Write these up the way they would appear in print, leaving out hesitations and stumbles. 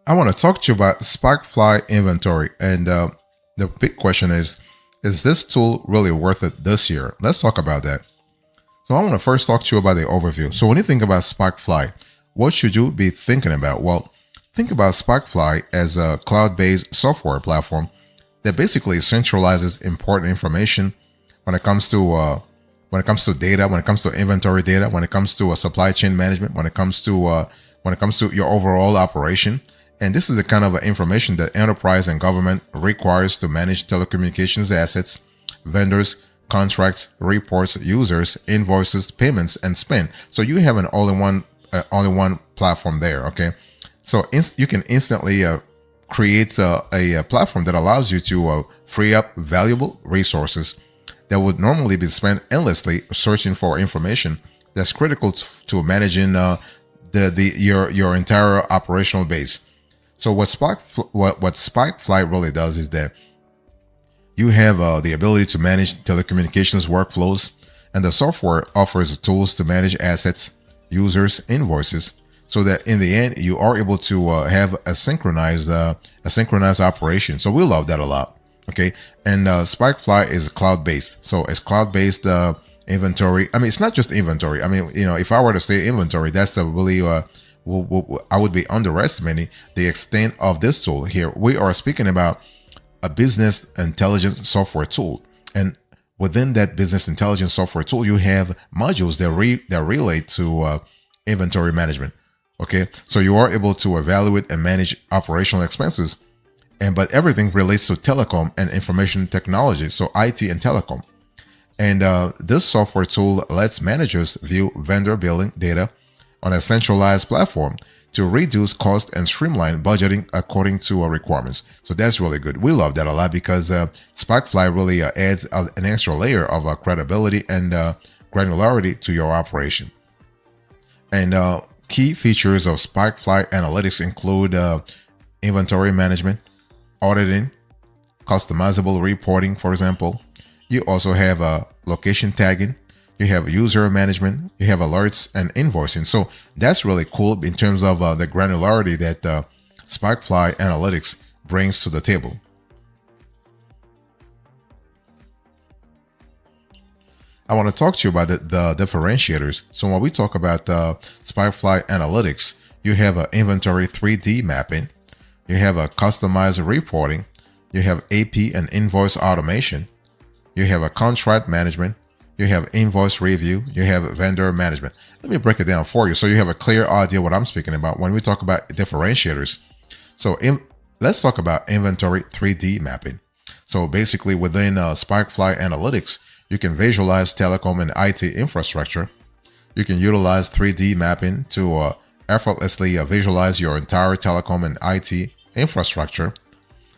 I want to talk to you about SpikeFli inventory. And the big question is this tool really worth it this year? Let's talk about that. So I want to first talk to you about the overview. So when you think about SpikeFli, what should you be thinking about? Well, think about SpikeFli as a cloud-based software platform that basically centralizes important information when it comes to data, when it comes to inventory data, when it comes to supply chain management, when it comes to your overall operation. And this is the kind of information that enterprise and government requires to manage telecommunications assets, vendors, contracts, reports, users, invoices, payments, and spend. So you have an all-in-one platform there. Okay, so you can instantly create a platform that allows you to free up valuable resources that would normally be spent endlessly searching for information that's critical to managing your entire operational base. So what SpikeFli really does is that you have the ability to manage telecommunications workflows, and the software offers tools to manage assets, users, invoices, so that in the end you are able to have a synchronized operation. So we love that a lot. Okay, and SpikeFli is cloud-based, so it's cloud-based inventory. I mean, it's not just inventory. I mean, if I were to say inventory, that's a really I would be underestimating the extent of this tool here. We are speaking about a business intelligence software tool, and within that business intelligence software tool, you have modules that relate to inventory management. Okay, so you are able to evaluate and manage operational expenses, but everything relates to telecom and information technology, so IT and telecom. And this software tool lets managers view vendor billing data on a centralized platform to reduce cost and streamline budgeting according to requirements. So that's really good. We love that a lot because SpikeFli really adds an extra layer of credibility and granularity to your operation. And key features of SpikeFli analytics include inventory management, auditing, customizable reporting, for example. You also have location tagging, you have user management, you have alerts and invoicing. So that's really cool in terms of the granularity that SpikeFli analytics brings to the table. I want to talk to you about the differentiators. So when we talk about SpikeFli analytics, you have an inventory 3D mapping, you have a customized reporting, you have AP and invoice automation, you have a contract management, you have invoice review, you have vendor management. Let me break it down for you so you have a clear idea what I'm speaking about when we talk about differentiators. So let's talk about inventory 3D mapping. So basically within SpikeFli analytics, you can visualize telecom and IT infrastructure. You can utilize 3D mapping to effortlessly visualize your entire telecom and IT infrastructure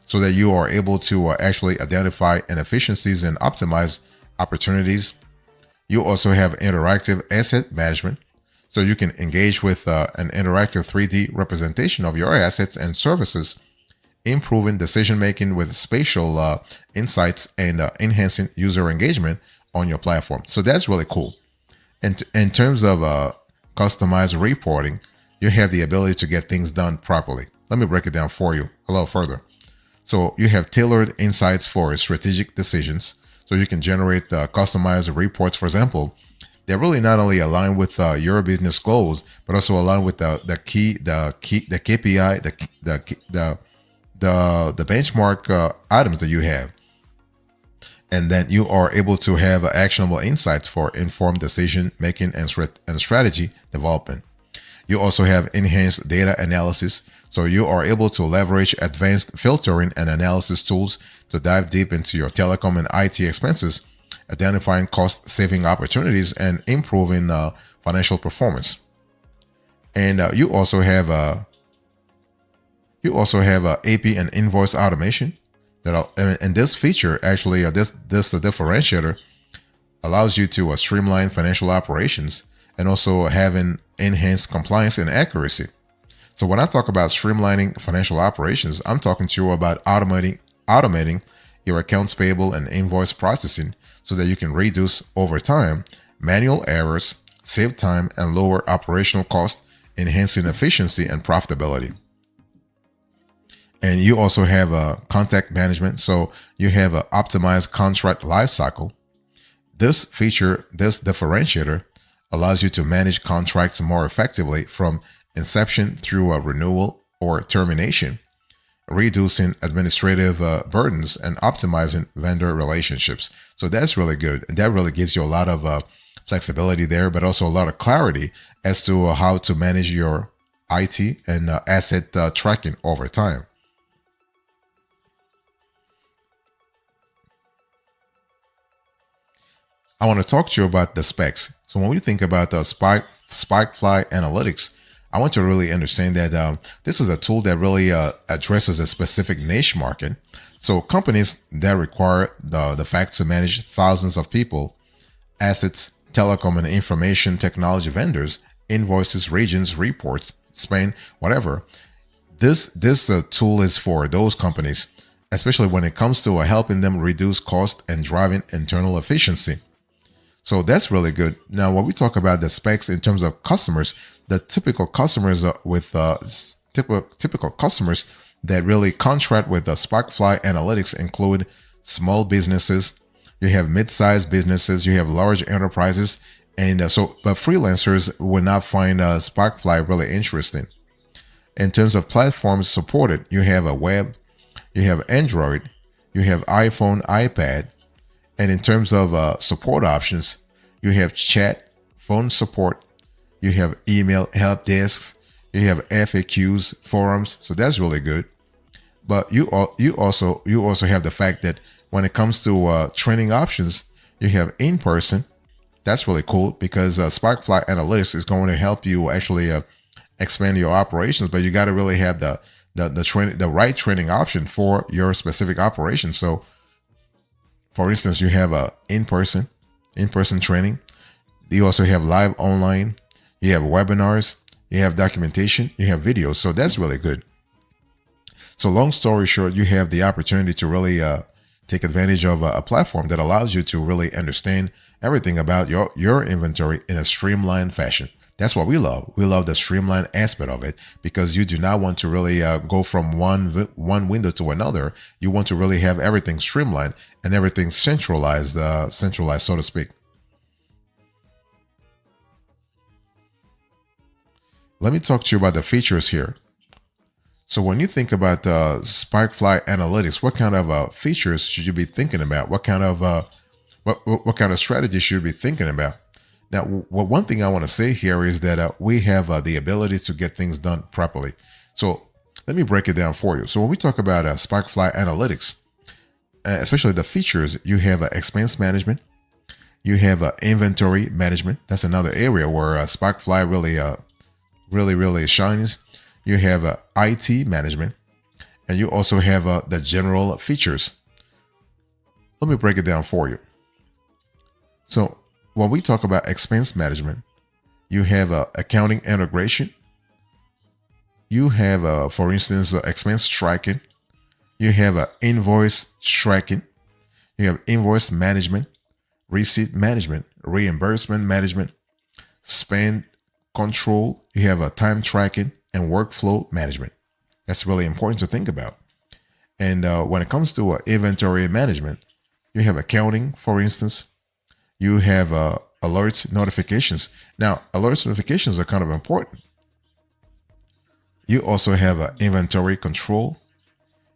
so that you are able to actually identify inefficiencies and optimize opportunities. You also have interactive asset management, so you can engage with an interactive 3D representation of your assets and services, improving decision making with spatial insights and enhancing user engagement on your platform. So that's really cool. And in terms of customized reporting, you have the ability to get things done properly. Let me break it down for you a little further. So you have tailored insights for strategic decisions. So you can generate customized reports, for example, that really not only align with your business goals, but also align with the KPI, the benchmark items that you have. And then you are able to have actionable insights for informed decision making and strategy development. You also have enhanced data analysis. So you are able to leverage advanced filtering and analysis tools to dive deep into your telecom and IT expenses, identifying cost-saving opportunities and improving financial performance. And you also have AP and invoice automation. And this feature actually, this differentiator allows you to streamline financial operations and also having enhanced compliance and accuracy. So when I talk about streamlining financial operations, I'm talking to you about automating your accounts payable and invoice processing so that you can reduce over time manual errors, save time, and lower operational costs, enhancing efficiency and profitability. And you also have a contact management. So you have an optimized contract lifecycle. This feature, this differentiator, allows you to manage contracts more effectively from inception through a renewal or termination, reducing administrative burdens and optimizing vendor relationships. So that's really good. And that really gives you a lot of flexibility there, but also a lot of clarity as to how to manage your IT and asset tracking over time. I want to talk to you about the specs. So when we think about the SpikeFli analytics, I want you to really understand that this is a tool that really addresses a specific niche market. So companies that require the fact to manage thousands of people, assets, telecom and information technology vendors, invoices, regions, reports, Spain, whatever. This tool is for those companies, especially when it comes to helping them reduce cost and driving internal efficiency. So that's really good. Now, when we talk about the specs in terms of customers, the typical customers typical customers that really contract with the SpikeFli analytics include small businesses. You have mid-sized businesses. You have large enterprises, and but freelancers would not find SpikeFli really interesting. In terms of platforms supported, you have a web, you have Android, you have iPhone, iPad. And in terms of support options, you have chat, phone support, you have email help desks, you have FAQs, forums. So that's really good. But you also have the fact that when it comes to training options, you have in person. That's really cool because SpikeFli Analytics is going to help you actually expand your operations. But you got to really have the right training option for your specific operation. So for instance, you have a in-person training. You also have live online. You have webinars. You have documentation. You have videos. So that's really good. So long story short, you have the opportunity to really take advantage of a platform that allows you to really understand everything about your inventory in a streamlined fashion. That's what we love. We love the streamlined aspect of it because you do not want to really go from one window to another. You want to really have everything streamlined and everything centralized, so to speak. Let me talk to you about the features here. So when you think about SpikeFli Analytics, what kind of features should you be thinking about? What kind of what kind of strategy should you be thinking about? Now, one thing I want to say here is that we have the ability to get things done properly. So let me break it down for you. So when we talk about SpikeFli Analytics, especially the features, you have expense management, you have inventory management. That's another area where SpikeFli really shines. You have IT management, and you also have the general features. Let me break it down for you. So when we talk about expense management, you have accounting integration. You have, for instance, expense tracking. You have invoice tracking. You have invoice management, receipt management, reimbursement management, spend control. You have time tracking and workflow management. That's really important to think about. And when it comes to inventory management, you have accounting, for instance. You have alerts, notifications. Now, alerts, notifications are kind of important. You also have inventory control.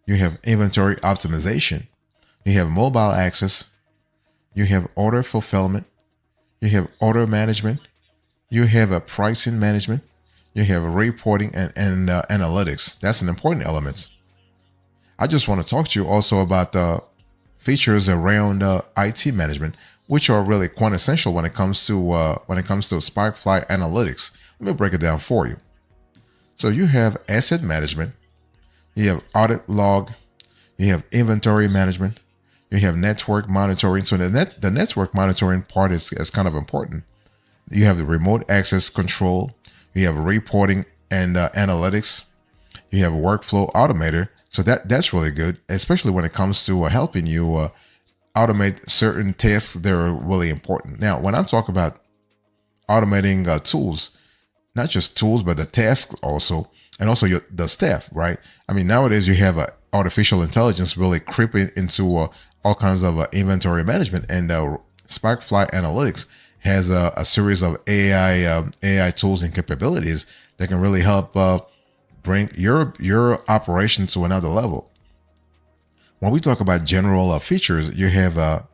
You have inventory optimization. You have mobile access. You have order fulfillment. You have order management. You have pricing management. You have reporting and analytics. That's an important element. I just want to talk to you also about the features around IT management, which are really quintessential when it comes to SpikeFli Analytics. Let me break it down for you. So you have asset management, you have audit log, you have inventory management, you have network monitoring. So the network monitoring part is kind of important. You have the remote access control, you have reporting and analytics, you have workflow automator. So that's really good, especially when it comes to helping you automate certain tasks that are really important. Now, when I'm talking about automating tools, not just tools, but the tasks also, and also the staff, right? I mean, nowadays you have artificial intelligence really creeping into all kinds of inventory management, and SpikeFli Analytics has a series of AI tools and capabilities that can really help bring your operation to another level. When we talk about general features, you have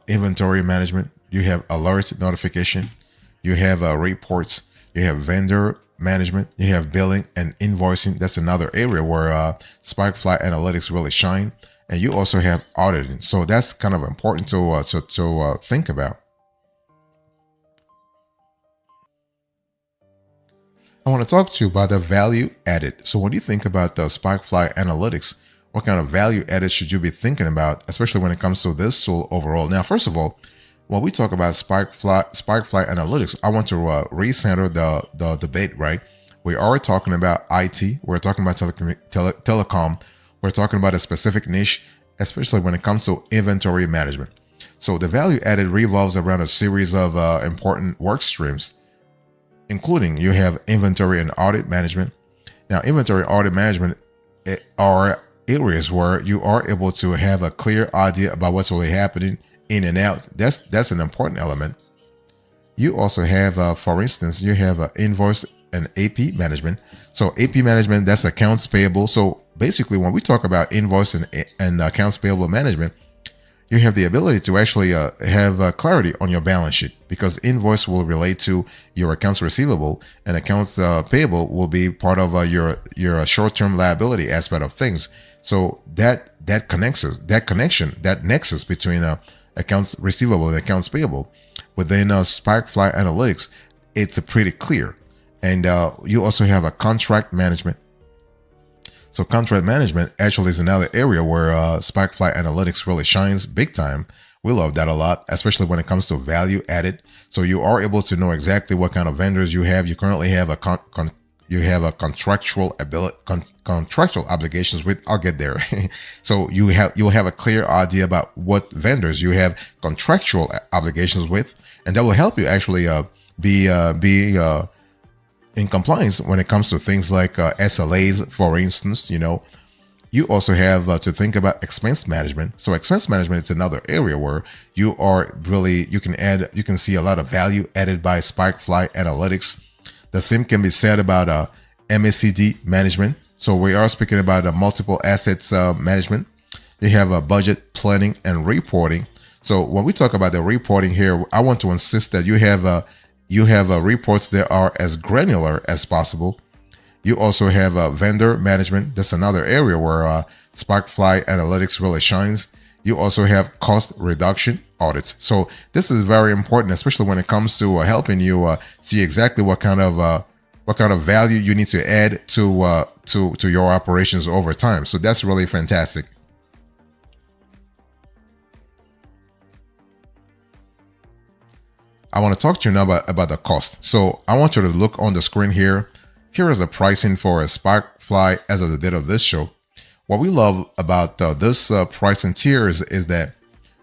inventory management, you have alert notification, you have reports, you have vendor management, you have billing and invoicing. That's another area where SpikeFli Analytics really shine. And you also have auditing. So that's kind of important to think about. I want to talk to you about the value added. So when you think about the SpikeFli Analytics, what kind of value added should you be thinking about, especially when it comes to this tool overall? Now, first of all, when we talk about SpikeFli Analytics, I want to recenter the debate, right? We are talking about IT. We're talking about telecom. We're talking about a specific niche, especially when it comes to inventory management. So the value added revolves around a series of important work streams, including you have inventory and audit management. Now, inventory audit management are areas where you are able to have a clear idea about what's really happening in and out. That's an important element. You also have, for instance, you have invoice and AP management. So AP management, that's accounts payable. So basically, when we talk about invoice and accounts payable management, you have the ability to actually have clarity on your balance sheet, because invoice will relate to your accounts receivable, and accounts payable will be part of your short-term liability aspect of things. So that nexus between accounts receivable and accounts payable within SpikeFli Analytics, it's pretty clear. And you also have a contract management. So contract management actually is another area where SpikeFli Analytics really shines big time. We love that a lot, especially when it comes to value added. So you are able to know exactly what kind of vendors you have. You currently have a contractual obligations with. I'll get there. So you'll have a clear idea about what vendors you have contractual obligations with, and that will help you actually be in compliance when it comes to things like SLAs, for instance. You also have to think about expense management. So expense management is another area where you can see a lot of value added by SpikeFli Analytics. The same can be said about MACD management. So we are speaking about multiple assets management. You have budget planning and reporting. So when we talk about the reporting here, I want to insist that you have reports that are as granular as possible. You also have vendor management. That's another area where SpikeFli Analytics really shines. You also have cost reduction audits. So this is very important, especially when it comes to helping you see exactly what kind of value you need to add to your operations over time. So that's really fantastic. I want to talk to you now about the cost. So I want you to look on the screen here. Here is the pricing for a SpikeFli as of the date of this show. What we love about this pricing tier is that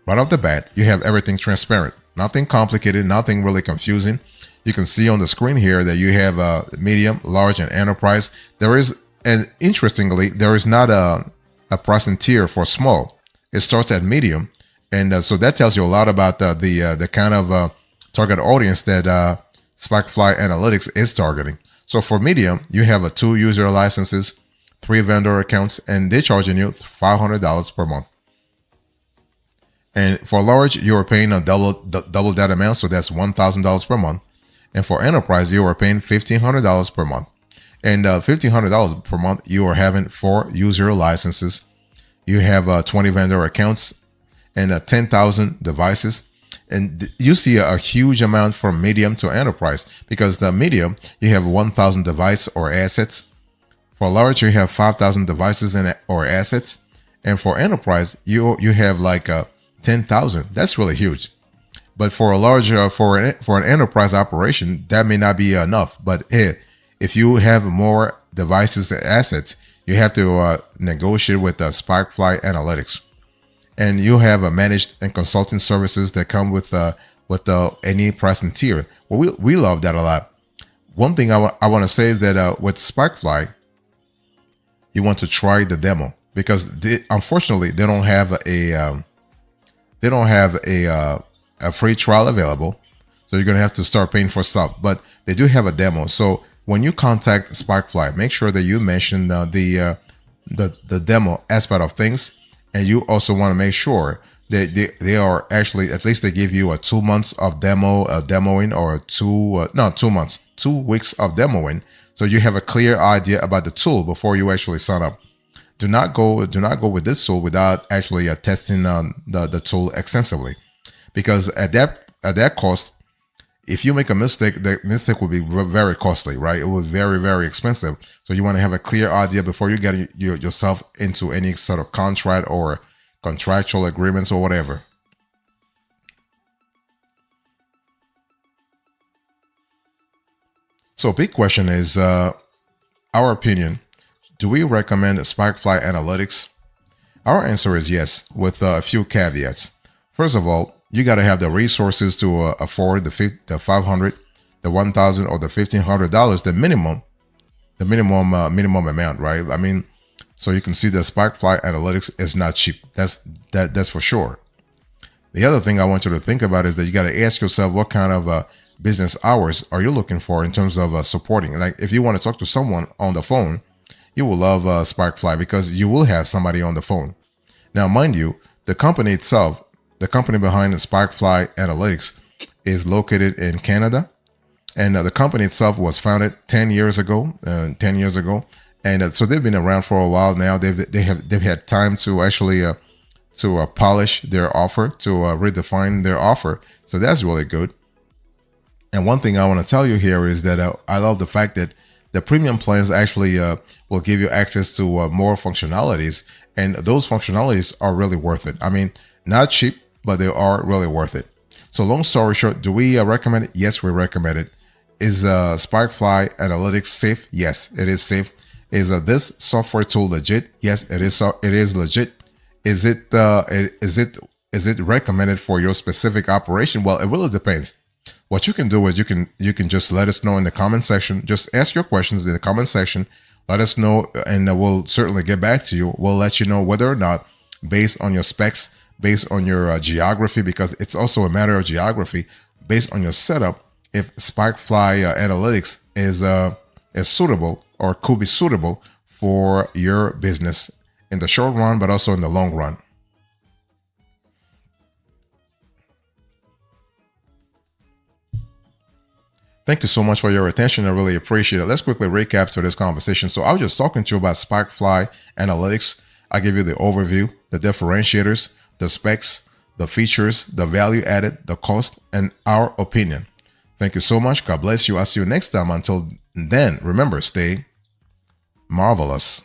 right off the bat, you have everything transparent, nothing complicated, nothing really confusing. You can see on the screen here that you have medium, large, and enterprise. And interestingly, there is not a pricing tier for small. It starts at medium, and so that tells you a lot about the kind of target audience that SpikeFli Analytics is targeting. So for medium, you have 2 user licenses, 3 vendor accounts, and they're charging you $500 per month. And for large, you are paying double that amount, so that's $1,000 per month. And for enterprise, you are paying $1,500 per month. And $1,500 per month, you are having 4 user licenses. You have 20 vendor accounts and 10,000 devices. And you see a huge amount from medium to enterprise, because the medium, you have 1,000 device or assets. For large, you have 5,000 devices or assets. And for enterprise, you have like 10,000. That's really huge. But for a large, for an enterprise operation, that may not be enough. But hey, if you have more devices and assets, you have to negotiate with SpikeFli Analytics. And you have a managed and consulting services that come with any pricing tier. Well, we love that a lot. One thing I want to say is that with SpikeFli, you want to try the demo because unfortunately they don't have a free trial available, so you're gonna have to start paying for stuff. But they do have a demo. So when you contact SpikeFli, make sure that you mention the demo aspect of things, and you also want to make sure that they are actually, at least they give you a 2 months of demoing, or 2 months, 2 weeks of demoing, so you have a clear idea about the tool before you actually sign up. Do not go with this tool without actually testing the tool extensively, because at that cost, if you make a mistake, the mistake will be very costly, right? It will be very, very expensive. So you want to have a clear idea before you get yourself into any sort of contract or contractual agreements or whatever. So big question is our opinion. Do we recommend SpikeFli Analytics? Our answer is yes, with a few caveats. First of all, you got to have the resources to afford the 500, the 1,000, or the $1,500, the minimum amount, right? I mean, so you can see that SpikeFli Analytics is not cheap. That's for sure. The other thing I want you to think about is that you got to ask yourself, what kind of business hours are you looking for in terms of supporting? Like, if you want to talk to someone on the phone, you will love SpikeFli, because you will have somebody on the phone. Now, mind you, the company itself, the company behind the SpikeFli Analytics, is located in Canada, and the company itself was founded 10 years ago. And so they've been around for a while now. They've had time to actually polish their offer, to redefine their offer. So that's really good. And one thing I want to tell you here is that I love the fact that the premium plans actually will give you access to more functionalities, and those functionalities are really worth it. I mean, not cheap, but they are really worth it. So long story short, do we recommend it? Yes, we recommend it. Is SpikeFli Analytics safe? Yes, it is safe. Is this software tool legit? Yes, it is. It is legit. Is it recommended for your specific operation? Well, it really depends. What you can do is you can just let us know in the comment section. Just ask your questions in the comment section. Let us know, and we'll certainly get back to you. We'll let you know whether or not, based on your specs, based on your geography, because it's also a matter of geography, based on your setup, if SpikeFli Analytics is suitable, or could be suitable for your business in the short run, but also in the long run. Thank you so much for your attention. I really appreciate it. Let's quickly recap to this conversation. So I was just talking to you about SpikeFli Analytics. I give you the overview, the differentiators, the specs, the features, the value added, the cost, and our opinion. Thank you so much. God bless you. I'll see you next time. Until then, remember, stay marvelous.